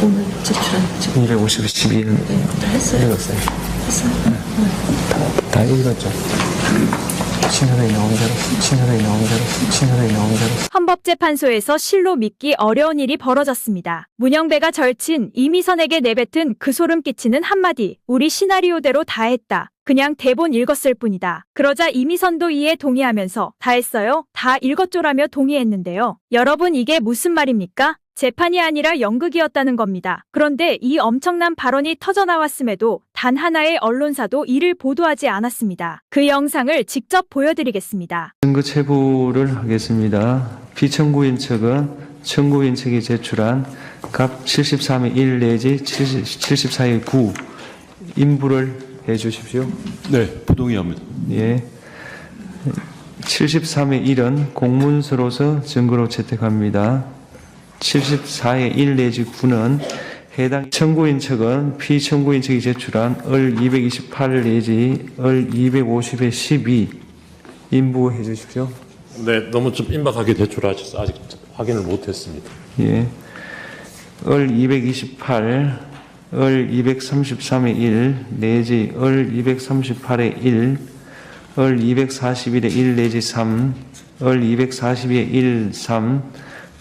오늘 제출한 지금 252는 다 했어요. 읽었어요. 했어요. 다 읽었죠. 친선에 나온 대로, 친선에 나온 대로, 친선에 나온 대로. 헌법재판소에서 실로 믿기 어려운 일이 벌어졌습니다. 문영배가 절친 이미선에게 내뱉은 그 소름 끼치는 한마디. 우리 시나리오대로 다 했다. 그냥 대본 읽었을 뿐이다. 그러자 이미선도 이에 동의하면서 다 했어요? 다 읽었죠라며 동의했는데요. 여러분 이게 무슨 말입니까? 재판이 아니라 연극이었다는 겁니다. 그런데 이 엄청난 발언이 터져나왔음에도 단 하나의 언론사도 이를 보도하지 않았습니다. 그 영상을 직접 보여드리겠습니다. 증거 체부를 하겠습니다. 피청구인 측은 청구인 측이 제출한 갑 73의 1 내지 74의 9 인부를 해 주십시오. 네, 부동의합니다. 예. 73의 1은 공문서로서 증거로 채택합니다. 74의 1 내지 9는 해당 청구인 측은 피청구인 측이 제출한 을 228 내지 을 250의 12 인부해 주십시오. 네, 너무 좀 임박하게 제출하셔서 아직 확인을 못했습니다. 예. 을 228, 을 233의 1 내지 을 238의 1, 을 241의 1 내지 3, 을 242의 1, 3,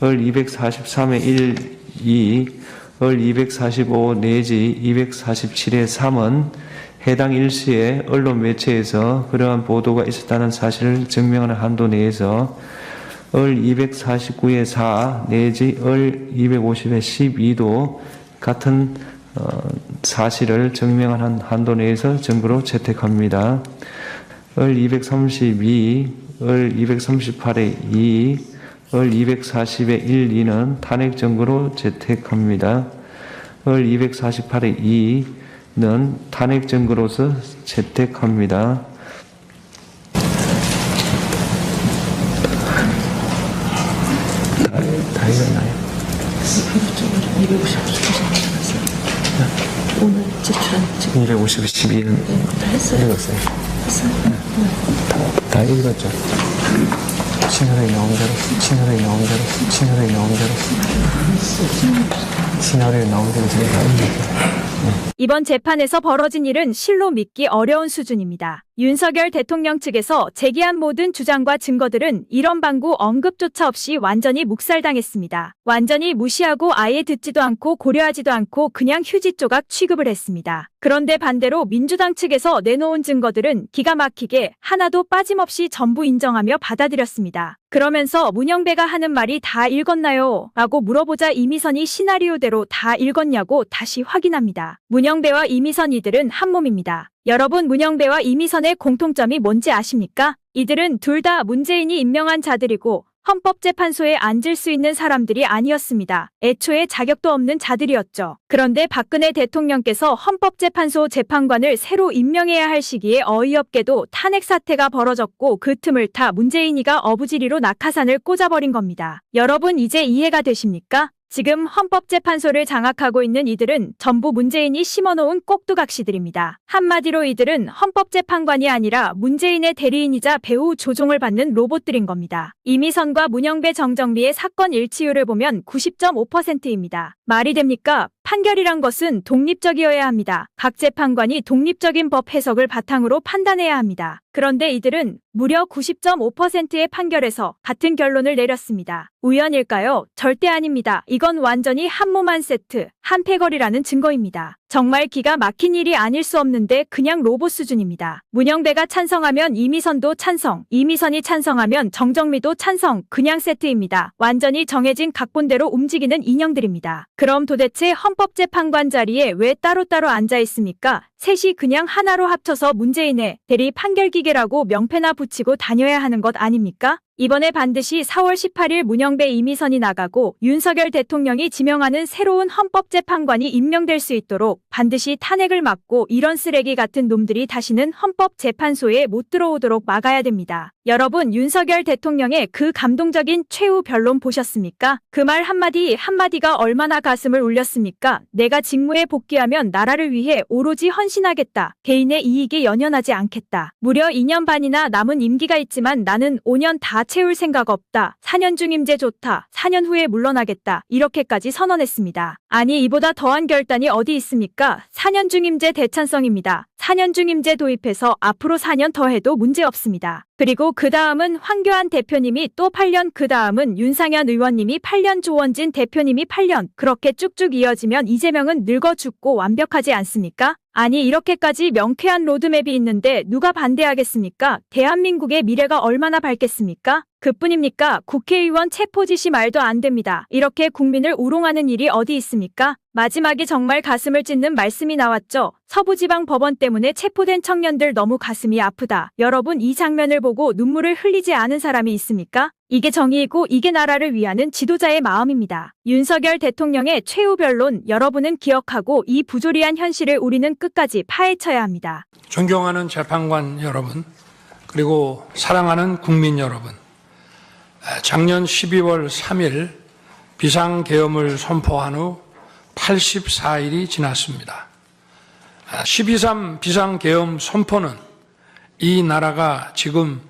을 243의 1, 2, 을 245 내지 247의 3은 해당 일시에 언론 매체에서 그러한 보도가 있었다는 사실을 증명하는 한도 내에서 을 249의 4 내지 을 250의 12도 같은 사실을 증명하는 한도 내에서 증거로 채택합니다. 을 232, 을 238의 2, 을 240의 1, 2는 탄핵 증거로 채택합니다. 을 248의 2는 탄핵 증거로서 채택합니다. 다 읽었나요? 250 오늘 제출한 지금 252는 다 했어요. 읽었어요. 했어요. 다 읽었죠. 친선에 나온 대로, 친선에 나온 대로, 친선에 나온 대로. 시나리오에 나온 대로 제가 다 읽었어요. 이번 재판에서 벌어진 일은 실로 믿기 어려운 수준입니다. 윤석열 대통령 측에서 제기한 모든 주장과 증거들은 이런 방구 언급조차 없이 완전히 묵살당했습니다. 완전히 무시하고 아예 듣지도 않고 고려하지도 않고 그냥 휴지 조각 취급을 했습니다. 그런데 반대로 민주당 측에서 내놓은 증거들은 기가 막히게 하나도 빠짐없이 전부 인정하며 받아들였습니다. 그러면서 문영배가 하는 말이 다 읽었나요? 라고 물어보자 이미선이 시나리오대로 다 읽었냐고 다시 확인합니다. 문영배와 이미선 이들은 한몸입니다. 여러분 문영배와 이미선의 공통점이 뭔지 아십니까? 이들은 둘 다 문재인이 임명한 자들이고 헌법재판소에 앉을 수 있는 사람들이 아니었습니다. 애초에 자격도 없는 자들이었죠. 그런데 박근혜 대통령께서 헌법재판소 재판관을 새로 임명해야 할 시기에 어이없게도 탄핵 사태가 벌어졌고 그 틈을 타 문재인이가 어부지리로 낙하산을 꽂아버린 겁니다. 여러분 이제 이해가 되십니까? 지금 헌법재판소를 장악하고 있는 이들은 전부 문재인이 심어놓은 꼭두각시들입니다. 한마디로 이들은 헌법재판관이 아니라 문재인의 대리인이자 배후 조종을 받는 로봇들인 겁니다. 이미선과 문영배 정정미의 사건 일치율을 보면 90.5%입니다. 말이 됩니까? 판결이란 것은 독립적이어야 합니다. 각 재판관이 독립적인 법 해석을 바탕으로 판단해야 합니다. 그런데 이들은 무려 90.5%의 판결에서 같은 결론을 내렸습니다. 우연일까요? 절대 아닙니다. 이건 완전히 한몸 한 세트, 한 패거리라는 증거입니다. 정말 기가 막힌 일이 아닐 수 없는데 그냥 로봇 수준입니다. 문영배가 찬성하면 이미선도 찬성, 이미선이 찬성하면 정정미도 찬성, 그냥 세트입니다. 완전히 정해진 각본대로 움직이는 인형들입니다. 그럼 도대체 헌법재판관 자리에 왜 따로따로 앉아 있습니까? 셋이 그냥 하나로 합쳐서 문재인의 대리 판결기계라고 명패나 붙이고 다녀야 하는 것 아닙니까? 이번에 반드시 4월 18일 문영배 이미선이 나가고 윤석열 대통령이 지명하는 새로운 헌법재판관이 임명될 수 있도록 반드시 탄핵을 막고 이런 쓰레기 같은 놈들이 다시는 헌법재판소에 못 들어오도록 막아야 됩니다. 여러분 윤석열 대통령의 그 감동적인 최후 변론 보셨습니까? 그 말 한마디 한마디가 얼마나 가슴을 울렸습니까? 내가 직무에 복귀하면 나라를 위해 오로지 헌신하겠다. 개인의 이익에 연연하지 않겠다. 무려 2년 반이나 남은 임기가 있지만 나는 5년 다 채울 생각 없다. 4년 중임제 좋다. 4년 후에 물러나겠다. 이렇게까지 선언했습니다. 아니 이보다 더한 결단이 어디 있습니까? 4년 중임제 대찬성입니다. 4년 중임제 도입해서 앞으로 4년 더 해도 문제 없습니다. 그리고 그 다음은 황교안 대표님이 또 8년, 그 다음은 윤상현 의원님이 8년, 조원진 대표님이 8년, 그렇게 쭉쭉 이어지면 이재명은 늙어 죽고 완벽하지 않습니까? 아니 이렇게까지 명쾌한 로드맵이 있는데 누가 반대하겠습니까? 대한민국의 미래가 얼마나 밝겠습니까? 그뿐입니까? 국회의원 체포 지시 말도 안 됩니다. 이렇게 국민을 우롱하는 일이 어디 있습니까? 마지막에 정말 가슴을 찢는 말씀이 나왔죠. 서부지방법원 때문에 체포된 청년들 너무 가슴이 아프다. 여러분 이 장면을 보고 눈물을 흘리지 않은 사람이 있습니까? 이게 정의이고 이게 나라를 위하는 지도자의 마음입니다. 윤석열 대통령의 최후 변론 여러분은 기억하고 이 부조리한 현실을 우리는 끝까지 파헤쳐야 합니다. 존경하는 재판관 여러분, 그리고 사랑하는 국민 여러분, 작년 12월 3일 비상계엄을 선포한 후 84일이 지났습니다. 12.3 비상계엄 선포는 이 나라가 지금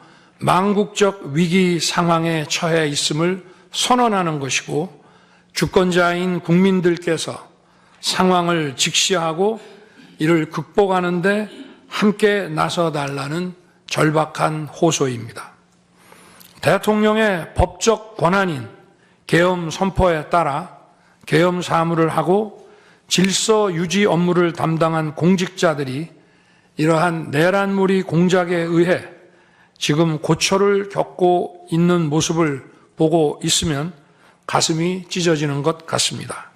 망국적 위기 상황에 처해 있음을 선언하는 것이고, 주권자인 국민들께서 상황을 직시하고 이를 극복하는 데 함께 나서달라는 절박한 호소입니다. 대통령의 법적 권한인 계엄 선포에 따라 계엄 사무를 하고 질서 유지 업무를 담당한 공직자들이 이러한 내란무리 공작에 의해 지금 고초를 겪고 있는 모습을 보고 있으면 가슴이 찢어지는 것 같습니다.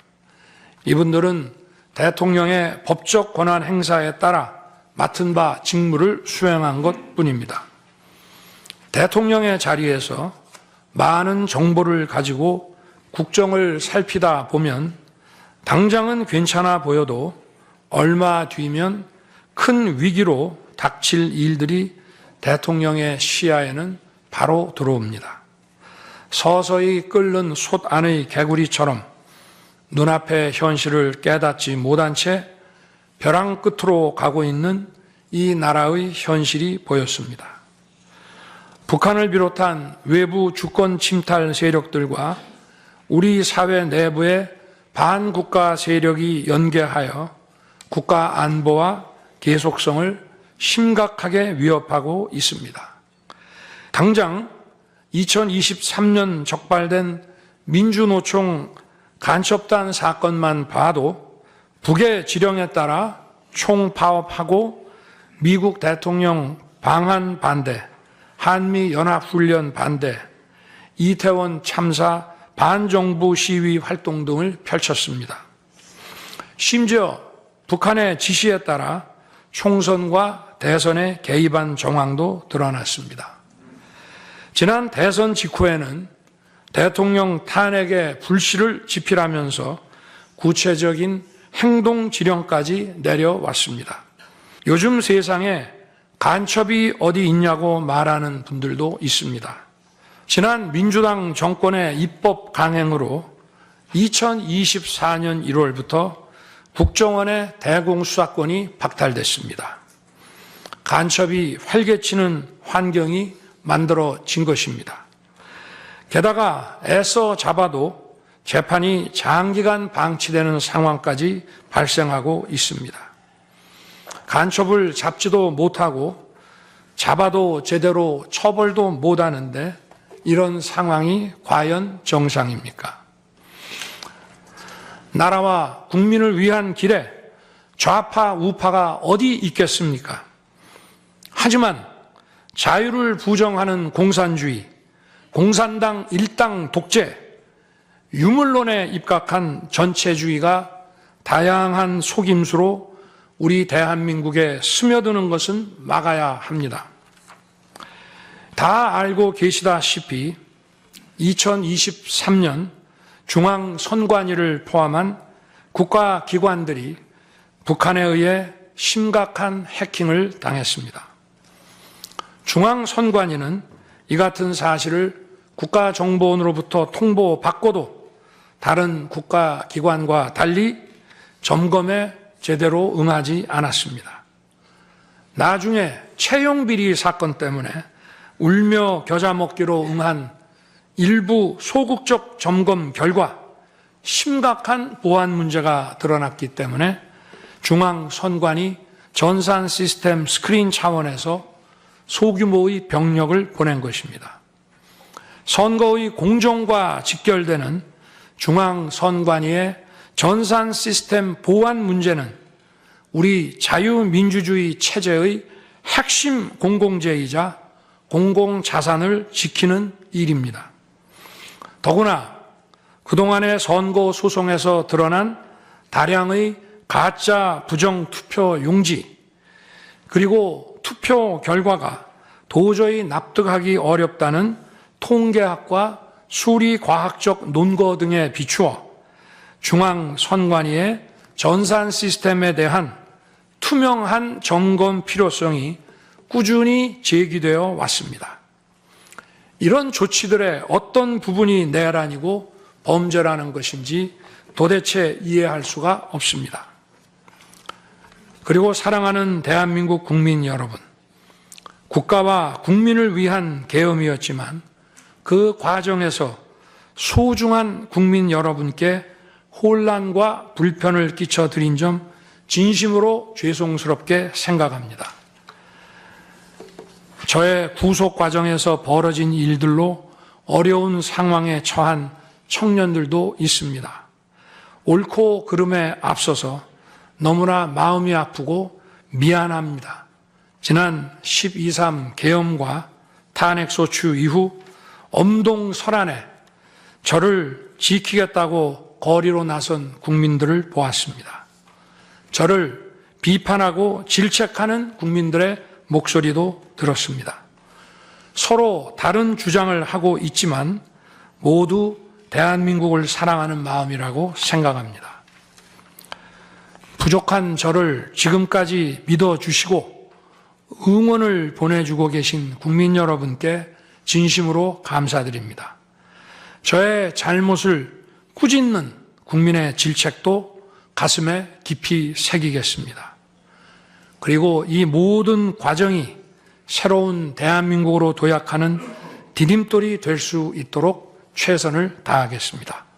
이분들은 대통령의 법적 권한 행사에 따라 맡은 바 직무를 수행한 것 뿐입니다. 대통령의 자리에서 많은 정보를 가지고 국정을 살피다 보면 당장은 괜찮아 보여도 얼마 뒤면 큰 위기로 닥칠 일들이 대통령의 시야에는 바로 들어옵니다. 서서히 끓는 솥 안의 개구리처럼 눈앞의 현실을 깨닫지 못한 채 벼랑 끝으로 가고 있는 이 나라의 현실이 보였습니다. 북한을 비롯한 외부 주권 침탈 세력들과 우리 사회 내부의 반국가 세력이 연계하여 국가 안보와 계속성을 심각하게 위협하고 있습니다. 당장 2023년 적발된 민주노총 간첩단 사건만 봐도 북의 지령에 따라 총파업하고 미국 대통령 방한 반대, 한미연합훈련 반대, 이태원 참사 반정부 시위 활동 등을 펼쳤습니다. 심지어 북한의 지시에 따라 총선과 대선에 개입한 정황도 드러났습니다. 지난 대선 직후에는 대통령 탄핵의 불씨를 지필하면서 구체적인 행동 지령까지 내려왔습니다. 요즘 세상에 간첩이 어디 있냐고 말하는 분들도 있습니다. 지난 민주당 정권의 입법 강행으로 2024년 1월부터 국정원의 대공수사권이 박탈됐습니다. 간첩이 활개치는 환경이 만들어진 것입니다. 게다가 애써 잡아도 재판이 장기간 방치되는 상황까지 발생하고 있습니다. 간첩을 잡지도 못하고 잡아도 제대로 처벌도 못하는데 이런 상황이 과연 정상입니까? 나라와 국민을 위한 길에 좌파 우파가 어디 있겠습니까? 하지만 자유를 부정하는 공산주의, 공산당 일당 독재, 유물론에 입각한 전체주의가 다양한 속임수로 우리 대한민국에 스며드는 것은 막아야 합니다. 다 알고 계시다시피 2023년 중앙선관위를 포함한 국가기관들이 북한에 의해 심각한 해킹을 당했습니다. 중앙선관위는 이 같은 사실을 국가정보원으로부터 통보받고도 다른 국가기관과 달리 점검에 제대로 응하지 않았습니다. 나중에 채용비리 사건 때문에 울며 겨자 먹기로 응한 일부 소극적 점검 결과 심각한 보안 문제가 드러났기 때문에 중앙선관위 전산 시스템 스크린 차원에서 소규모의 병력을 보낸 것입니다. 선거의 공정과 직결되는 중앙선관위의 전산 시스템 보안 문제는 우리 자유민주주의 체제의 핵심 공공재이자 공공자산을 지키는 일입니다. 더구나 그동안의 선거 소송에서 드러난 다량의 가짜 부정 투표 용지, 그리고 투표 결과가 도저히 납득하기 어렵다는 통계학과 수리과학적 논거 등에 비추어 중앙선관위의 전산 시스템에 대한 투명한 점검 필요성이 꾸준히 제기되어 왔습니다. 이런 조치들의 어떤 부분이 내란이고 범죄라는 것인지 도대체 이해할 수가 없습니다. 그리고 사랑하는 대한민국 국민 여러분, 국가와 국민을 위한 계엄이었지만 그 과정에서 소중한 국민 여러분께 혼란과 불편을 끼쳐드린 점 진심으로 죄송스럽게 생각합니다. 저의 구속 과정에서 벌어진 일들로 어려운 상황에 처한 청년들도 있습니다. 옳고 그름에 앞서서 너무나 마음이 아프고 미안합니다. 지난 12.3 계엄과 탄핵소추 이후 엄동설안에 저를 지키겠다고 거리로 나선 국민들을 보았습니다. 저를 비판하고 질책하는 국민들의 목소리도 들었습니다. 서로 다른 주장을 하고 있지만 모두 대한민국을 사랑하는 마음이라고 생각합니다. 부족한 저를 지금까지 믿어주시고 응원을 보내주고 계신 국민 여러분께 진심으로 감사드립니다. 저의 잘못을 꾸짖는 국민의 질책도 가슴에 깊이 새기겠습니다. 그리고 이 모든 과정이 새로운 대한민국으로 도약하는 디딤돌이 될 수 있도록 최선을 다하겠습니다.